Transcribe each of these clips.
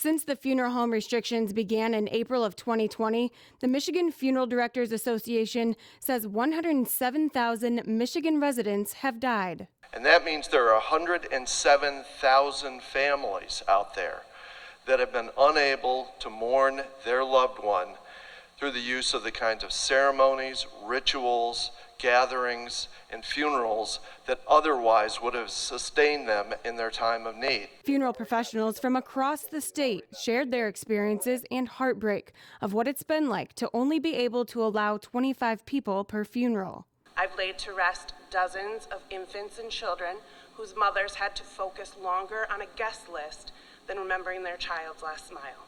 Since the funeral home restrictions began in April of 2020, the Michigan Funeral Directors Association says 107,000 Michigan residents have died. And that means there are 107,000 families out there that have been unable to mourn their loved one through the use of the kinds of ceremonies, rituals, gatherings, and funerals that otherwise would have sustained them in their time of need. Funeral professionals from across the state shared their experiences and heartbreak of what it's been like to only be able to allow 25 people per funeral. I've laid to rest dozens of infants and children whose mothers had to focus longer on a guest list than remembering their child's last smile.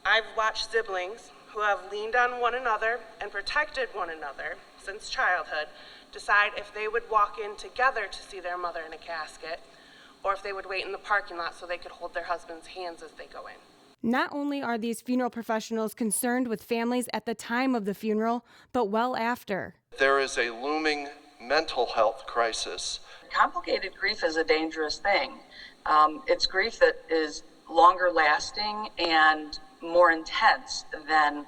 I've watched siblings who have leaned on one another and protected one another since childhood decide if they would walk in together to see their mother in a casket or if they would wait in the parking lot so they could hold their husband's hands as they go in. Not only are these funeral professionals concerned with families at the time of the funeral, but well after. There is a looming mental health crisis. Complicated grief is a dangerous thing. It's grief that is longer lasting and more intense than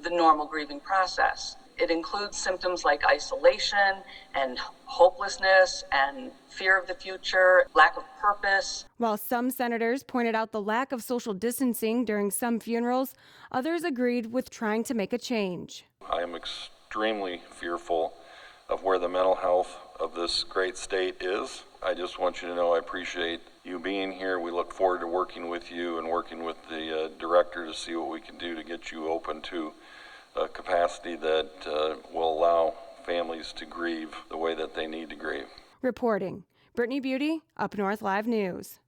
the normal grieving process. It includes symptoms like isolation and hopelessness and fear of the future, lack of purpose. While some senators pointed out the lack of social distancing during some funerals, others agreed with trying to make a change. I am extremely fearful of where the mental health of this great state is. I just want you to know I appreciate you being here. We look forward to working with you and working with the director to see what we can do to get you open to a capacity that will allow families to grieve the way that they need to grieve. Reporting, Brittany Beauty, Up North Live News.